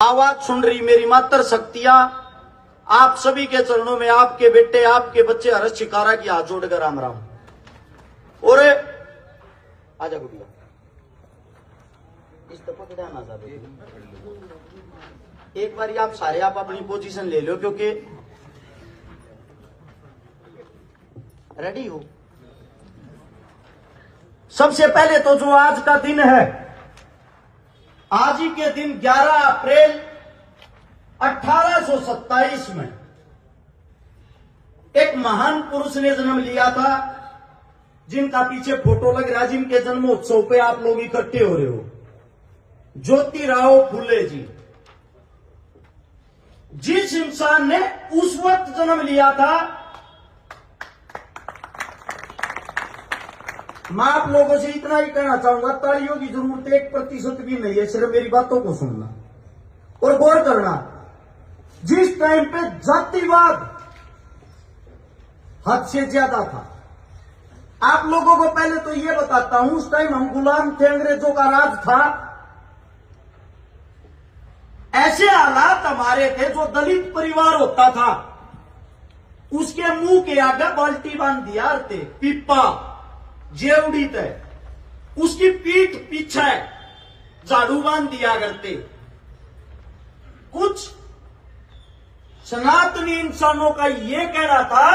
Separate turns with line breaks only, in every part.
आवाज सुन रही मेरी मातर शक्तियां, आप सभी के चरणों में आपके बेटे आपके बच्चे हर्ष शिकारा की हाथ जोड़कर राम राम। और आजा गुड़िया इस तक ना जाते, एक बार आप सारे आप अपनी पोजीशन ले लो क्योंकि रेडी हो। सबसे पहले तो जो आज का दिन है, आज ही के दिन 11 अप्रैल 1827 में एक महान पुरुष ने जन्म लिया था, जिनका पीछे फोटो लग रहा है, जिनके जन्मोत्सव पे आप लोग इकट्ठे हो रहे हो। ज्योतिराव फुले जी। जिस इंसान ने उस वक्त जन्म लिया था, मैं आप लोगों से इतना ही कहना चाहूंगा, तालियों की जरूरत 1% भी नहीं है, सिर्फ मेरी बातों को सुनना और गौर करना। जिस टाइम पे जातिवाद हद से ज्यादा था, आप लोगों को पहले तो यह बताता हूं, उस टाइम हम गुलाम थे, अंग्रेजों का राज था। ऐसे हालात हमारे थे, जो दलित परिवार होता था उसके मुंह के आगे बाल्टी बांध दिया करते, पिप्पा जेवड़ी तय, उसकी पीठ पीछे झाड़ू बांध दिया करते। कुछ सनातनी इंसानों का यह कहना था,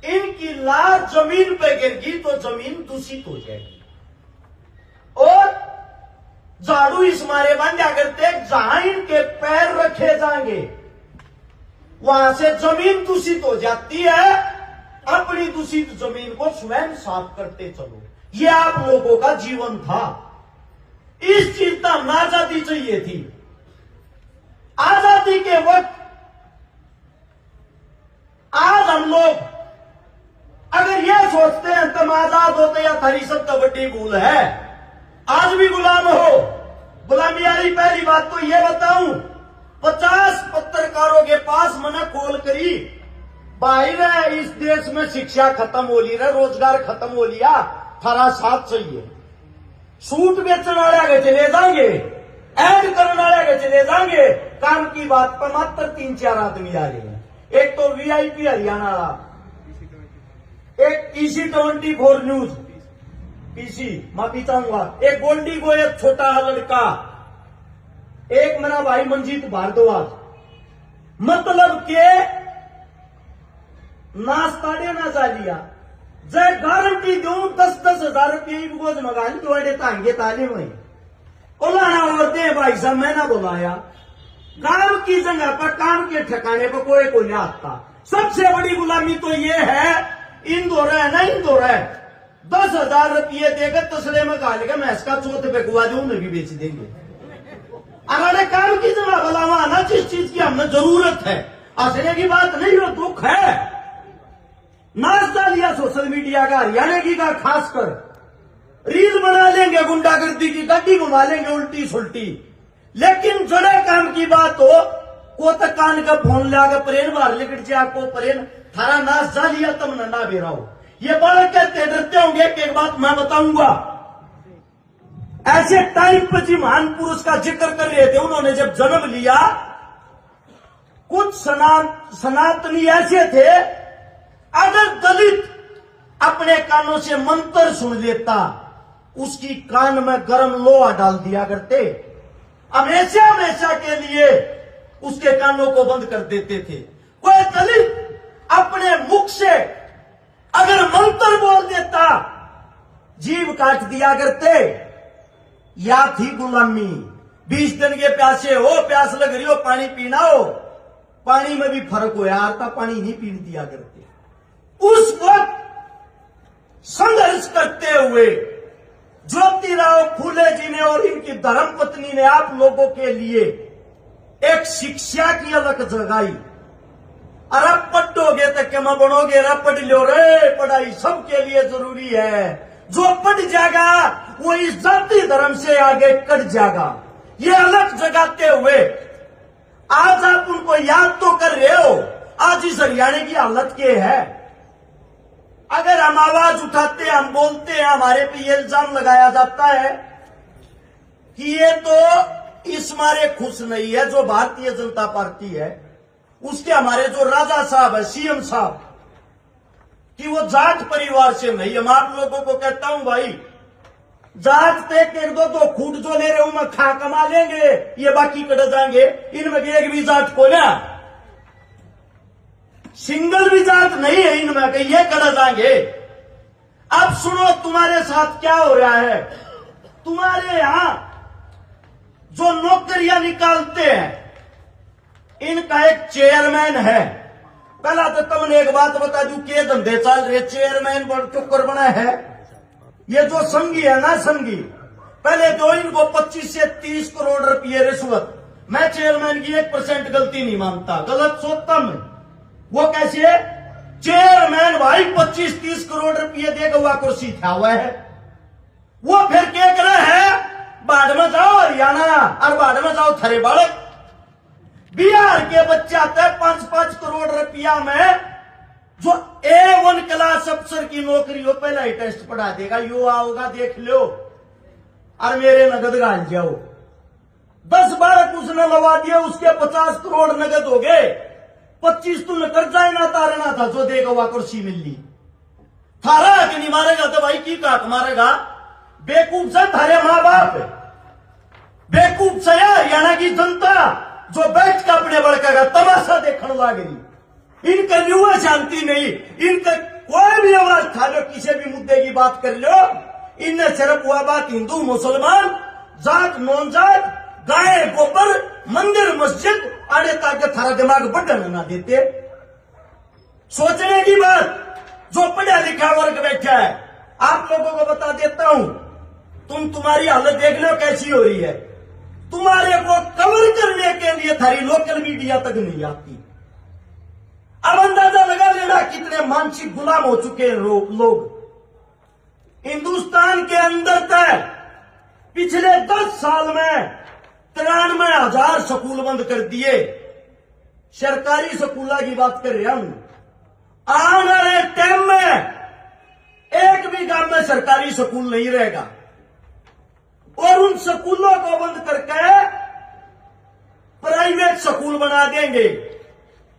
इनकी लाश जमीन पे गिरगी तो जमीन दूषित हो जाएगी, और झाड़ू इस मारे बांधा करते, जहां इनके पैर रखे जाएंगे वहां से जमीन दूषित हो जाती है, अपनी दूषित जमीन को स्वयं साफ करते चलो। ये आप लोगों का जीवन था। इस चीज का हमें आजादी चाहिए थी। आजादी के वक्त आज हम लोग अगर यह सोचते हैं तुम आजाद होते या थारी सबसे बड़ी भूल है। आज भी गुलाम हो। गुलामी वाली पहली बात तो यह बताऊं, 50 पत्रकारों के पास मैंने कॉल करी, भाई रे इस देश में शिक्षा खत्म हो ली, रोजगार खत्म हो लिया, थारा साथ चाहिए। सूट बेचने वाले आगे चले जाएंगे, ऐड करने वाले आगे चले जाएंगे, काम की बात पर मात्र 3-4 आदमी आ रहे हैं। एक तो वीआईपी हरियाणा वाला, एक PC24 न्यूज पीसी, माफी चाहूंगा, एक गोल्डी को एक छोटा लड़का, एक मेरा भाई मंजीत भारद्वाज। मतलब के नास्ताड़े ना जा लिया, जय गारंटी दू 10-10 हजार रुपये गोज मकान थोड़े तांगे ताले में ओलाना औरते भाई साहब मैं ना बुलाया। गांव की जगह पर काम के ठिकाने पर कोई नहीं आता। सबसे बड़ी गुलामी तो ये है, इंदौर है ना, इंदौर है, 10,000 रुपये देकर तसले में खा लेगा, मैं इसका चौथे पे गुआ दे उन्हें भी बेच देंगे। अगर काम की जगह बुलावा आना, जिस चीज की हमें जरूरत है, हंसने की बात नहीं, वो दुख है। नाश्ता लिया सोशल मीडिया का, हरियाणा की का खासकर, रील बना लेंगे, गुंडागर्दी की गाड़ी घुमा लेंगे उल्टी सुल्टी, लेकिन जड़े काम की बात हो को तक कान का फोन लाकर परेन बाहर लेकर जाए, आपको परेन थारा नाश जा लिया तब ना बेरा हो। ये बालक कहते डरते होंगे। एक बात मैं बताऊंगा, ऐसे टाइम पर जी महान पुरुष का जिक्र कर रहे थे, उन्होंने जब जन्म लिया, कुछ सनातनी ऐसे थे, अगर दलित अपने कानों से मंत्र सुन लेता, उसकी कान में गर्म लोहा डाल दिया करते, हमेशा हमेशा के लिए उसके कानों को बंद कर देते थे। कोई दलित अपने मुख से अगर मंत्र बोल देता, जीभ काट दिया करते। या थी गुलामी। 20 दिन के प्यासे हो, प्यास लग रही हो, पानी पीना हो, पानी में भी फर्क हो यार, था पानी नहीं पीने दिया करते। उस वक्त संघर्ष करते हुए ज्योतिराव फुले जी ने और इनकी धर्मपत्नी ने आप लोगों के लिए एक शिक्षा की अलग जगाई। अरे पढ़ोगे तो क्या बनोगे, रे पढ़ लो रे, पढ़ाई सबके लिए जरूरी है। जो पढ़ जाएगा वो इस जाति धर्म से आगे कट जाएगा। ये अलग जगाते हुए आज आप उनको याद तो कर रहे हो। आज इस हरियाणा की हालत क्या है? अगर हम आवाज उठाते, हम बोलते हैं, हमारे पे ये इल्जाम लगाया जाता है कि ये तो इस मारे खुश नहीं है जो भारतीय जनता पार्टी है, उसके हमारे जो राजा साहब है, सीएम साहब, कि वो जाट परिवार से नहीं। हम आप लोगों को कहता हूं भाई, जाट पे एक दो खूट जो ले रहे हो मैं खा कमा लेंगे, ये बाकी कट जाएंगे, इनमें एक भी जाट को ना, सिंगल भी जाट नहीं है इनमें कि ये कट जाएंगे। अब सुनो तुम्हारे साथ क्या हो रहा है। तुम्हारे यहां जो नौकरियां निकालते हैं, इनका एक चेयरमैन है। पहला तो तुमने एक बात बता दू के धंधे चल रहे, चेयरमैन चुक्कर बना है। ये जो संघी है ना, संघी पहले दो इनको 25 से 30 करोड़ रुपये रिश्वत। मैं चेयरमैन की 1% गलती नहीं मानता, गलत सोचता मैं। वो कैसे चेयरमैन भाई 25-30 करोड़ रुपये देगा हुआ कुर्सी था हुआ है। वो फिर क्या करे है, बाढ़ में जाओ हरियाणा और बाढ़ में जाओ थरे बाड़क। बिहार के बच्चा तक 5-5 करोड़ रुपया में जो A1 क्लास अफसर की नौकरी हो, पहला ही टेस्ट पढ़ा देगा, यो आओगा देख लो और मेरे नगद गाल जाओ। 10-12 उसने लगा दिया, उसके 50 करोड़ नगद हो गए। 25 तुमने कर्जा ना तारना था जो देगा हुआ कुर्सी मिल ली। थारा कि नहीं मारेगा तो भाई की काट मारेगा। बेवकूफ से थारे मां बाप, बेवकूफ से हरियाणा की जनता जो बैठ कर अपने बड़का का तमाशा देखने लगी। इनका युवा शांति नहीं, इनका कोई भी आवाज था लो, किसी भी मुद्दे की बात कर लो, इनने सिर्फ हुआ बात हिंदू मुसलमान, जात नॉन जात, गाय गोबर, मंदिर मस्जिद आड़े ताकि थारा दिमाग बढ़ने ना देते। सोचने की बात जो पढ़ा लिखा वर्ग बैठा है, आप लोगों को बता देता हूं, तुम्हारी हालत देख लो कैसी हो रही है। तुम्हारे को कवर करने के लिए थारी लोकल मीडिया तक नहीं आती। अब अंदाजा लगा लेना कितने मानसिक गुलाम हो चुके हैं लोग। हिंदुस्तान के अंदर तक पिछले 10 साल में 93,000 स्कूल बंद कर दिए। सरकारी स्कूलों की बात कर रहे हम। आने वाले टाइम में एक भी गांव में सरकारी स्कूल नहीं रहेगा और उन स्कूलों को बंद करके प्राइवेट स्कूल बना देंगे।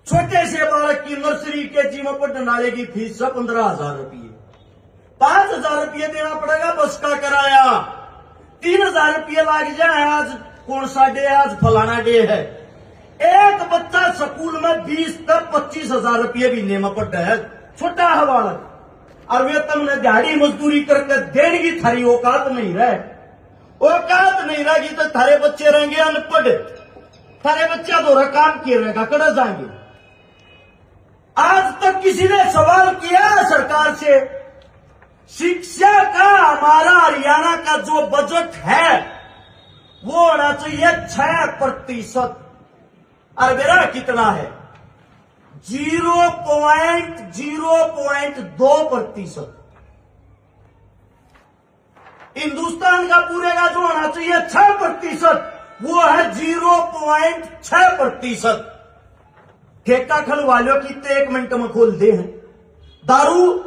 छोटे से बालक की नर्सरी के जी में पढ़ने वाले की फीस 15,000 रुपये, 5,000 रुपये देना पड़ेगा बस का किराया, 3,000 रुपये लाग जाए। आज कौन सा डे, आज फलाना डे है। एक बच्चा स्कूल में 20 तक 25,000 रुपये भी नेमा पड़ता है, छोटा है बालक, और वेतन में दिहाड़ी मजदूरी करके देने की थारी औकात नहीं रहे। औकात नहीं रहेगी तो थारे बच्चे रहेंगे अनपढ़, थारे बच्चा दोहरा काम किए रहेगा, कड़ा जाएंगे। आज तक किसी ने सवाल किया सरकार से, शिक्षा का हमारा हरियाणा का जो बजट है वो होना चाहिए 6%, और मेरा कितना है 0.02%। हिंदुस्तान का पूरे का जो होना चाहिए 6%, वो है 0.6%। ठेका खलवालों की तो 1 मिनट में खोल दे हैं। दारू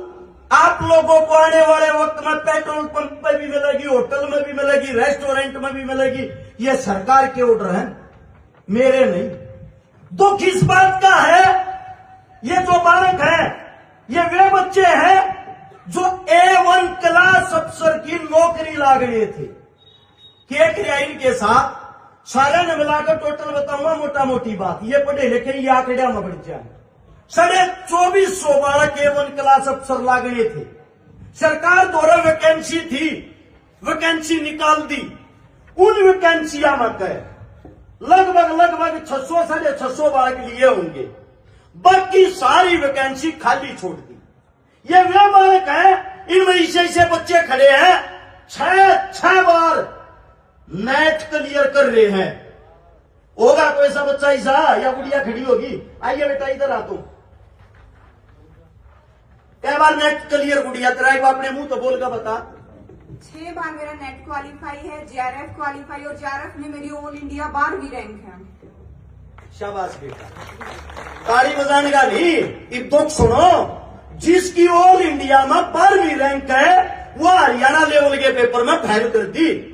आप लोगों को आने वाले वक्त में पेट्रोल पंप पे भी मिलेगी, होटल में भी मिलेगी, रेस्टोरेंट में भी मिलेगी। ये सरकार के ऑर्डर हैं, मेरे नहीं। दुख इस बात का है, ये जो बालक है ये वे बच्चे हैं जो A1 क्लास अफसर की नौकरी लाग रहे थे। क्या किया इनके साथ, सारे ने मिलाकर टोटल बताऊंगा मोटा मोटी बात, ये पढ़े लिखे ये आंकड़े में बढ़ जाए। 2450 बालक A1 क्लास अफसर लाग रहे थे। सरकार द्वारा वैकेंसी थी, वैकेंसी निकाल दी। उन वैकेंसियां में गए लगभग 600-650 बालक लिए होंगे, बाकी सारी वैकेंसी खाली छोड़ दी। ये वे बालक हैं, इनमें ऐसे बच्चे खड़े हैं 6 बार नेट क्लियर कर रहे हैं। होगा कोई ऐसा बच्चा ऐसा या गुड़िया खड़ी होगी, आइए बेटा इधर आ तुम। कई बार नेट क्लियर गुड़िया तेरा एक अपने मुंह तो बोल का बता।
6 बार मेरा नेट क्वालिफाई है, JRF क्वालिफाई, और JRF में मेरी ऑल इंडिया 12वीं रैंक है।
शाबाश बेटा, ताली बजाने का नहीं। एक दुख सुनो, जिसकी ऑल इंडिया में 12वीं रैंक है वो हरियाणा लेवल के पेपर में फेल कर दी।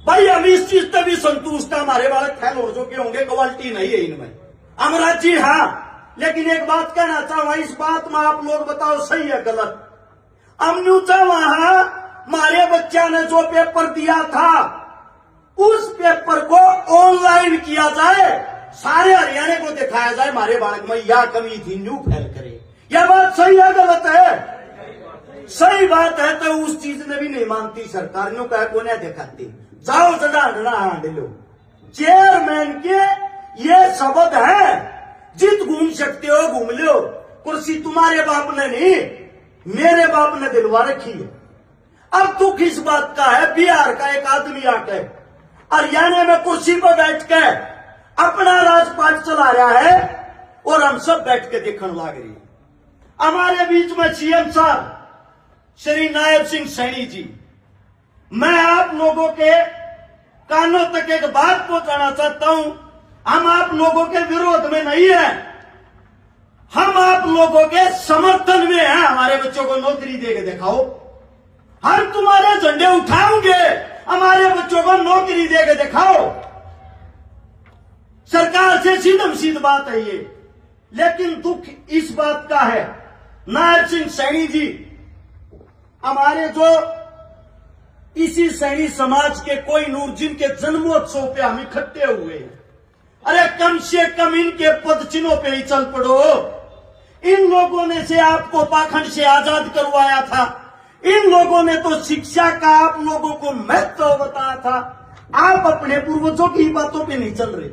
भाई हम इस चीज से भी संतुष्ट है, हमारे बालक फैल हो जो के होंगे, क्वालिटी नहीं है इनमें। अमराज जी हाँ, लेकिन एक बात कहना चाहूंगा, इस बात में आप लोग बताओ सही है गलत। हमने वहां हमारे बच्चा ने जो पेपर दिया था उस पेपर को ऑनलाइन किया जाए, सारे हरियाणा को दिखाया जाए हमारे बालक में यह कमी थी, न्यू फैल करे। यह बात सही है गलत है? सही बात है। तो उस चीज ने भी नहीं मानती सरकार, न्यू कह को नहीं दिखाती। जाओ जड़ा हांड लो। चेयरमैन के ये शब्द है, जित घूम सकते हो घूम लो, कुर्सी तुम्हारे बाप ने नहीं मेरे बाप ने दिलवा रखी है। अब दुख इस बात का है, बिहार का एक आदमी आके हरियाणा में कुर्सी पर बैठ के अपना राजपाट चला रहा है और हम सब बैठ के देखने लग रही है। हमारे बीच में सीएम साहब श्री नायब सिंह सैनी जी, मैं आप लोगों के कानों तक एक बात पहुंचाना चाहता हूं, हम आप लोगों के विरोध में नहीं है, हम आप लोगों के समर्थन में हैं। हमारे बच्चों को नौकरी देके दिखाओ, हम तुम्हारे झंडे उठाओगे, हमारे बच्चों को नौकरी देके दिखाओ। सरकार से सीधम सीध बात है ये। लेकिन दुख इस बात का है, नायब सिंह सैनी जी हमारे जो इसी सैनी समाज के कोई नूर जिनके जन्मोत्सव पे हम इकट्ठे हुए हैं, अरे कम से कम इनके पद चिन्हों पे ही चल पड़ो। इन लोगों ने से आपको पाखंड से आजाद करवाया था, इन लोगों ने तो शिक्षा का आप लोगों को महत्व बताया था। आप अपने पूर्वजों की बातों पे नहीं चल रहे।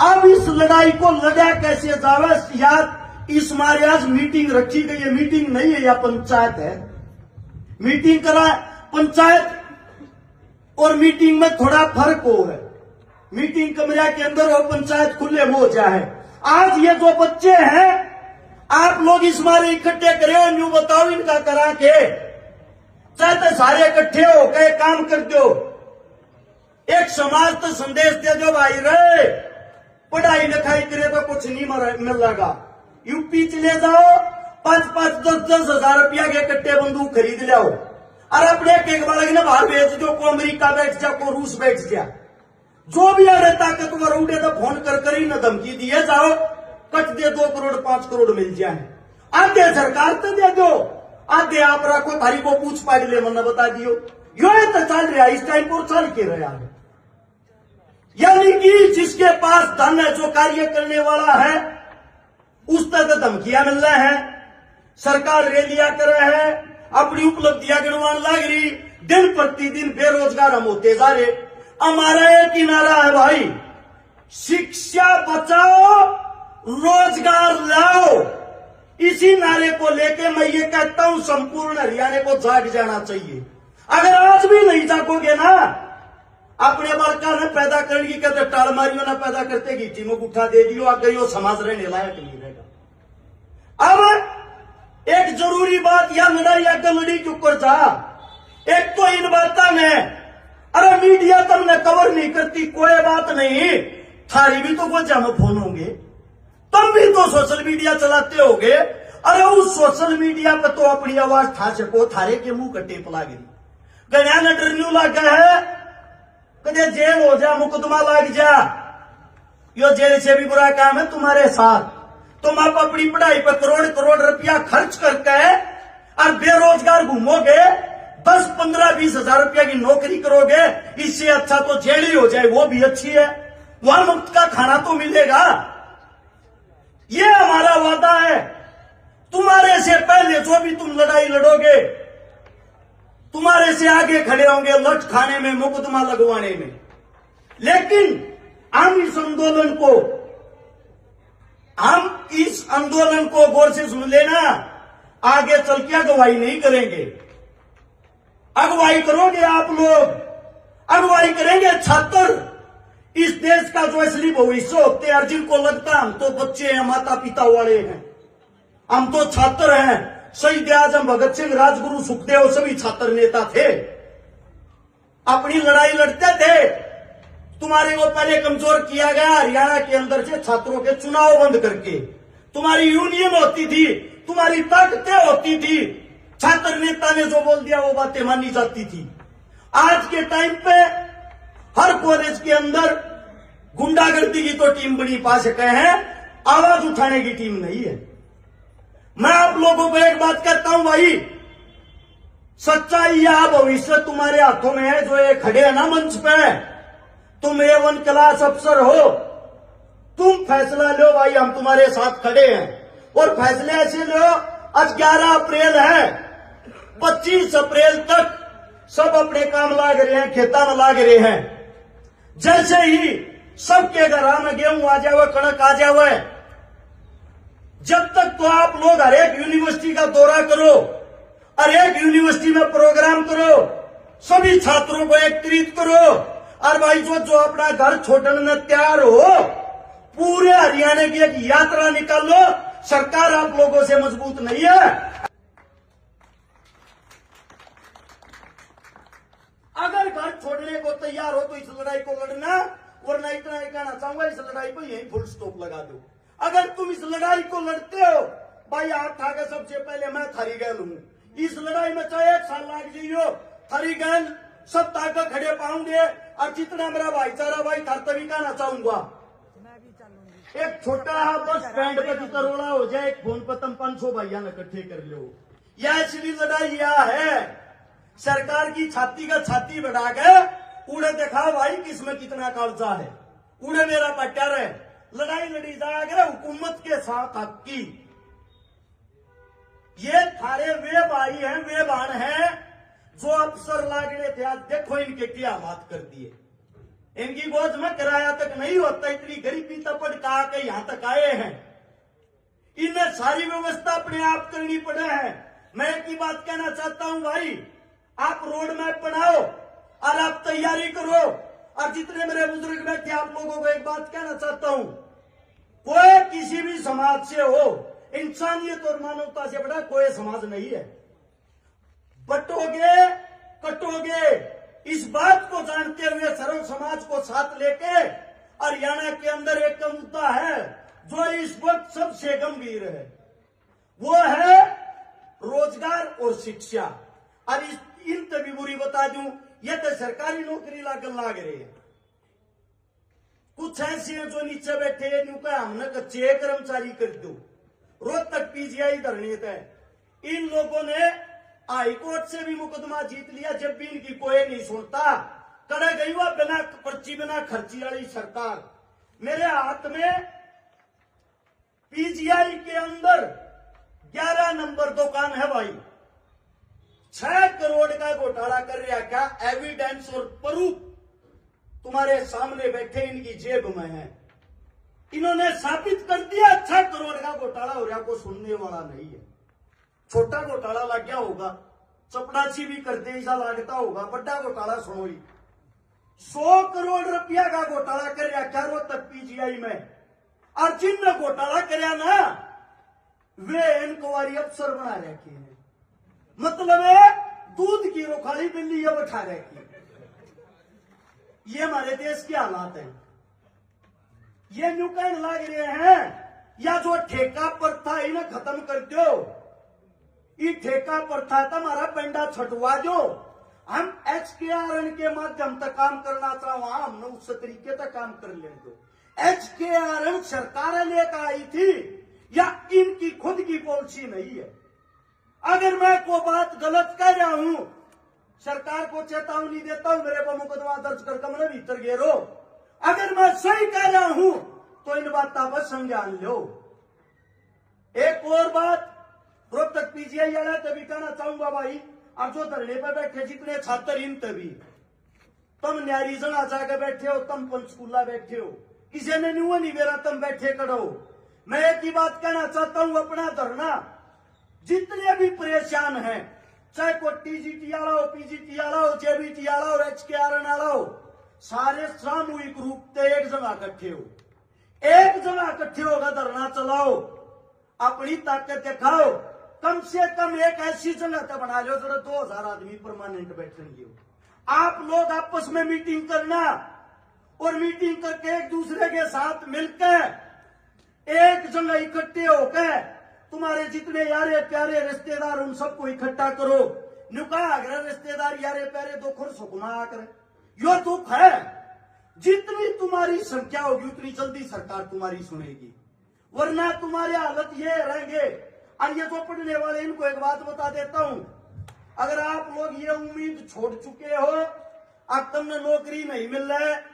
अब इस लड़ाई को लड़ा कैसे जावे? याद इस मारे आज मीटिंग रखी गई है, मीटिंग नहीं है, या पंचायत है। मीटिंग करा, पंचायत और मीटिंग में थोड़ा फर्क हो है। मीटिंग कमरे के अंदर और पंचायत खुले में हो जाए। आज ये जो बच्चे हैं आप लोग इस मारे इकट्ठे करे, न्यू बताओ इनका करा के चाहते सारे इकट्ठे हो गए काम कर दो, एक समाज तो संदेश दे दो भाई रे, पढ़ाई लिखाई करे तो कुछ नहीं मिलेगा। यूपी चले जाओ, 5-5, 10-10 हजार रुपया के कट्टे बंदूक खरीद लिया हो और अपने एक बालक ने बाहर भेज दो, को अमेरिका बैठ जा, को रूस बैठ जा, जो भी अरे ताकतवर उठे तो फोन कर ही न धमकी दिए जाओ, कट दे 2 करोड़ 5 करोड़ मिल जाए। आधे सरकार तो दे दो, आधे आप रखो, थारी को पूछ पाड़ ले मन बता दियो। यो तो चल रहा है इस टाइम पर, चल के रहा है। यानी कि जिसके पास धन है, जो कार्य करने वाला है, उस तक धमकियां मिल रहा है। सरकार रैलियां कर रहे हैं, अपनी उपलब्धियां गिनवान लग रही, दिन प्रतिदिन बेरोजगार हम होते जा रहे। हमारा एक ही नारा है भाई, शिक्षा बचाओ रोजगार लाओ। इसी नारे को लेके मैं ये कहता हूं संपूर्ण हरियाणा को जाग जाना चाहिए। अगर आज भी नहीं जागोगे ना, अपने बालका ने पैदा करने की कहते टाल मारियो ना पैदा करते गिट्टी में गुठा दे दियो, आगे यो समाज रहने लायक नहीं रहेगा। अब एक जरूरी बात, या लड़ाई या गलड़ी के ऊपर जा, एक तो इन बातों में अरे मीडिया तुमने कवर नहीं करती, कोई बात नहीं, थारी भी तो वजह में फोन होंगे, तुम भी तो सोशल मीडिया चलाते होगे। अरे उस सोशल मीडिया पर तो अपनी आवाज ठा सको, थारे के मुंह कट्टे पला गई, गया न डरन्यू लग गया है, कदे जेल हो जा, मुकदमा लग जा, यो जेल से भी बुरा काम है तुम्हारे साथ। तुम आप अपनी पढ़ाई पर करोड़ करोड़ रुपया खर्च करके और बेरोजगार घूमोगे, 10, 15, 20 हजार रुपया की नौकरी करोगे, इससे अच्छा तो जेल ही हो जाए, वो भी अच्छी है, वहां मुफ्त का खाना तो मिलेगा। ये हमारा वादा है। तुम्हारे से पहले जो भी तुम लड़ाई लड़ोगे, तुम्हारे से आगे खड़े होंगे लठ खाने में, मुकदमा लगवाने में। लेकिन हम इस आंदोलन को गौर से सुन लेना, आगे चल के अगुवाई नहीं करेंगे। अगुवाई करोगे आप लोग, अगुवाई करेंगे छात्र, इस देश का जो असली भविष्य होते हैं, जिनको लगता हम तो बच्चे हैं, माता पिता वाले हैं, हम तो छात्र हैं। शहीद आजम भगत सिंह, राजगुरु सुखदेव सभी छात्र नेता थे, अपनी लड़ाई लड़ते थे। तुम्हारे को पहले कमजोर किया गया हरियाणा के अंदर से छात्रों के चुनाव बंद करके। तुम्हारी यूनियन होती थी, तुम्हारी ताकतें होती थी, छात्र नेता ने जो बोल दिया वो बातें मानी जाती थी। आज के टाइम पे हर कॉलेज के अंदर गुंडागर्दी की तो टीम बनी पा सके हैं, आवाज उठाने की टीम नहीं है। मैं आप लोगों को एक बात कहता हूं भाई, सच्चाई या भविष्य तुम्हारे हाथों में है। जो ये खड़े हैं ना मंच पे, तुम A1 क्लास अफसर हो, तुम फैसला लो भाई, हम तुम्हारे साथ खड़े हैं। और फैसले ऐसे लो, आज 11 अप्रैल है, 25 अप्रैल तक सब अपने काम लाग रहे हैं, खेता में लाग रहे हैं। जैसे ही सबके घर में गेहूं आ जाए, कणक आ जाए, जब तक तो आप लोग हर एक यूनिवर्सिटी का दौरा करो, हर एक यूनिवर्सिटी में प्रोग्राम करो, सभी छात्रों को एकत्रित करो, और भाई जो अपना घर छोड़ने में तैयार हो, पूरे हरियाणा की एक यात्रा निकालो। सरकार आप लोगों से मजबूत नहीं है। अगर घर छोड़ने को तैयार हो तो इस लड़ाई को लड़ना, वरना इतना ही कहना चाहूंगा, इस लड़ाई को यही फुल स्टॉप लगा दो। अगर तुम इस लड़ाई को लड़ते हो भाई, हाथ आगे सबसे पहले मैं थारी गैल हूं। इस लड़ाई में चाहे 1 साल लाग जाइयो, थारी गैल सब ताकत खड़े पाऊंगे। और जितना मेरा भाईचारा भाई था, तभी कहना चाहूंगा, एक छोटा बस स्टैंड पे तरोड़ा हो जाए, एक फोन पर तुम 500 भाइया इकट्ठे कर लो। यह असली लड़ाई यह है। सरकार की छाती का छाती बढ़ा के उड़े दिखाओ भाई किसमें कितना कब्जा है, उड़े मेरा पट्टर है। लड़ाई लड़ी जाएगा हुकूमत के साथ हक की। ये थारे वे भाई हैं, वे बहन हैं जो अफसर लागने थे, आज देखो इनके क्या हालात कर दिए। इनकी गोद में किराया तक नहीं होता, इतनी गरीबी तपड़ का के यहां तक आए हैं। इन्हें सारी व्यवस्था अपने आप करनी पड़े है। मैं एक ही बात कहना चाहता हूं भाई, आप रोड मैप बनाओ और आप तैयारी करो। और जितने मेरे बुजुर्ग बैठे, आप लोगों को एक बात कहना चाहता हूं, कोई किसी भी समाज से हो, इंसानियत और मानवता से बड़ा कोई समाज नहीं है। बटोगे कटोगे, इस बात को जानते हुए सर्व समाज को साथ लेके हरियाणा के अंदर एक मुद्दा है जो इस वक्त सबसे गंभीर है, वो है रोजगार और शिक्षा। और इन तभी बुरी बता दूं, ये तो सरकारी नौकरी लाग रही है। कुछ ऐसे हैं जो नीचे बैठे हैं, न्यू का हमने कच्चे कर्मचारी कर दो, रोज तक PGI धरने थे। इन लोगों ने हाईकोर्ट से भी मुकदमा जीत लिया, जब भी इनकी कोई नहीं सुनता। करे गई हुआ बिना पर्ची बिना खर्ची वाली सरकार। मेरे हाथ में PGI के अंदर 11 नंबर दुकान है भाई, 6 करोड़ का घोटाला कर रहा। क्या एविडेंस और प्रूफ तुम्हारे सामने बैठे इनकी जेब में है। इन्होंने साबित कर दिया 6 करोड़ का घोटाला हो रहा, को सुनने वाला नहीं है। छोटा घोटाला लग गया होगा, चपड़ासी भी करते ऐसा लगता होगा, बड़ा घोटाला सुनो ही। 100 करोड़ रुपया का घोटाला कर रहा क्या रोज तक PGI में। और जिनने घोटाला करया ना, वे इंक्वायरी अफसर बना रखे हैं। मतलब है दूध की रोखाली बिल्ली ये बैठा रखी। ये हमारे देश के हालात हैं। ये न्यू कहने लग रहे हैं, या जो ठेका प्रथा इन्हें खत्म कर दो, ये ठेका प्रथा था हमारा पेंडा छटवा दो, हम HKRN के माध्यम तक काम करना चाहो, हमने उस तरीके तक काम कर ले दो। HKRN सरकार लेकर आई थी या इनकी खुद की पॉलिसी नहीं है। अगर मैं कोई बात गलत कह रहा हूं, सरकार को चेतावनी देता हूं, मेरे पर मुकदमा दर्ज करके मैंने भीतर घेरो। अगर मैं सही कह रहा हूं तो इन बातों पर संज्ञान लो। एक और बात रोज तक PGI वाला तभी कहना चाहूंगा भाई, अब जो धरने पर बैठे जितने छात्र इन तभी, तुम न्यारी जना जाके बैठे हो, तुम पंचकूला बैठे हो, किसी ने नहीं मेरा तुम बैठे करो। मैं एक ही बात कहना चाहता हूं, अपना धरना जितने भी परेशान हैं, चाहे कोई TGT वाला हो, PGT वाला हो, JBT वाला हो, HKRN वाला हो, सारे सामूहिक रूप से एक जगह इकट्ठे हो, एक जगह इकट्ठे होगा, धरना चलाओ, अपनी ताकत दिखाओ। कम से कम एक ऐसी जगह तो बना लो जरा 2000 आदमी परमानेंट बैठेंगे। आप लोग आपस में मीटिंग करना और मीटिंग करके एक दूसरे के साथ मिलकर एक जगह इकट्ठे होकर तुम्हारे जितने यारे प्यारे रिश्तेदार उन सबको इकट्ठा करो। नुका अगर रिश्तेदार यारे प्यारे दुख और सुकुना आकर यो दुख है। जितनी तुम्हारी संख्या होगी उतनी जल्दी सरकार तुम्हारी सुनेगी, वरना तुम्हारे हालत ये रहेंगे। और ये जो पढ़ने वाले इनको एक बात बता देता हूं, अगर आप लोग ये उम्मीद छोड़ चुके हो अब तुमने नौकरी नहीं मिल रहा है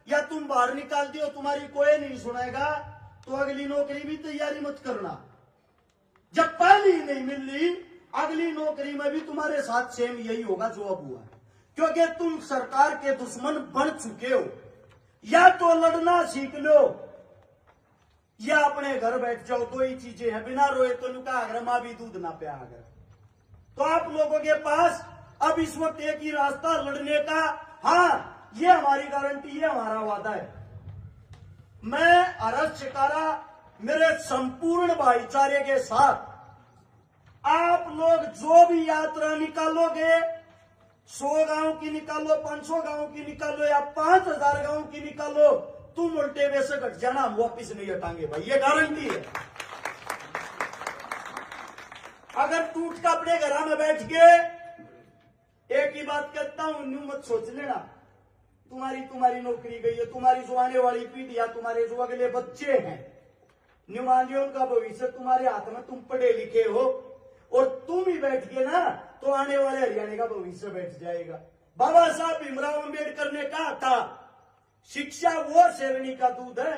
या तुम बाहर निकाल दियो तुम्हारी कोई नहीं सुनेगा, तो अगली नौकरी भी तैयारी मत करना। जब पहली नहीं मिल रही अगली नौकरी में भी तुम्हारे साथ सेम यही होगा जो अब हुआ है, क्योंकि तुम सरकार के दुश्मन बन चुके हो। या तो लड़ना सीख लो या अपने घर बैठ जाओ, दो ही चीजें हैं। बिना रोए तो नुका अगर मां भी दूध ना पिया अगर। तो आप लोगों के पास अब इस वक्त एक ही रास्ता लड़ने का। हाँ, ये हमारी गारंटी, ये हमारा वादा है। मैं अरज शिकारा मेरे संपूर्ण भाईचारे के साथ आप लोग जो भी यात्रा निकालोगे, 100 गांव की निकालो, 500 गांव की निकालो या 5000 गांव की निकालो, तुम उल्टे वे से घट जाना, हम वापिस नहीं हटाएंगे भाई, ये गारंटी है। अगर टूट का अपने घर में बैठ के एक ही बात कहता हूं, न्यू मत सोच लेना तुम्हारी नौकरी गई है। तुम्हारी जो आने वाली पीढ़ी या तुम्हारे जो अगले बच्चे हैं, न्यूमानियों का भविष्य तुम्हारे हाथ में। तुम पढ़े लिखे हो और तुम ही बैठ के ना तो आने वाले हरियाणा का भविष्य बैठ जाएगा। बाबा साहब भीमराव अम्बेडकर ने कहा था, शिक्षा वो शेरनी का दूध है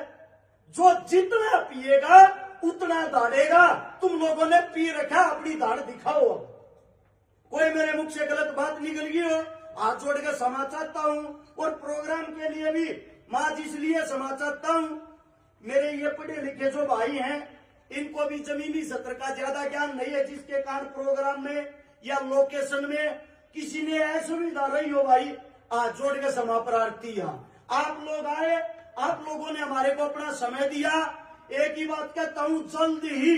जो जितना पिएगा उतना दाढ़ेगा। तुम लोगों ने पी रखा, अपनी दाढ़ दिखाओ। कोई मेरे मुख से गलत बात निकल गई हो, हाथ जोड़ के क्षमा चाहता हूं। और प्रोग्राम के लिए भी मां इसलिए क्षमा चाहता हूं, मेरे ये पढ़े लिखे जो भाई हैं इनको भी जमीनी सत्र का ज्यादा ज्ञान नहीं है, जिसके कारण प्रोग्राम में या लोकेशन में किसी ने असुविधा रही हो भाई, हाथ जोड़ के क्षमा प्रार्थी। यहाँ आप लोग आए, आप लोगों ने हमारे को अपना समय दिया। एक ही बात कहता हूं, जल्द ही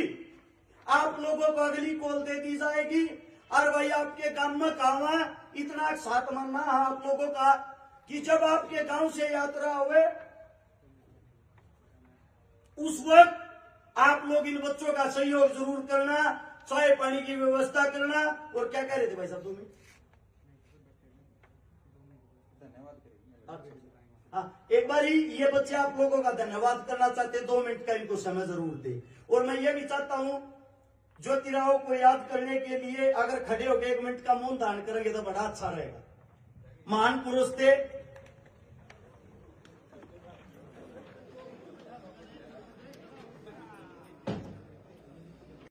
आप लोगों को अगली कॉल दे दी जाएगी। और भाई आपके गांव में काम है, इतना साथ मानना है आप लोगों का कि जब आपके गांव से यात्रा हुए उस वक्त आप लोग इन बच्चों का सहयोग जरूर करना, चाय पानी की व्यवस्था करना। और क्या कह रहे थे भाई साहब तुम्हें? हाँ, एक बार ही ये बच्चे आप लोगों का धन्यवाद करना चाहते, 2 मिनट का इनको समय जरूर दे। और मैं ये भी चाहता हूं ज्योतिराव को याद करने के लिए अगर खड़े होकर 1 मिनट का मौन धारण करेंगे तो बड़ा अच्छा रहेगा। महान पुरुष थे,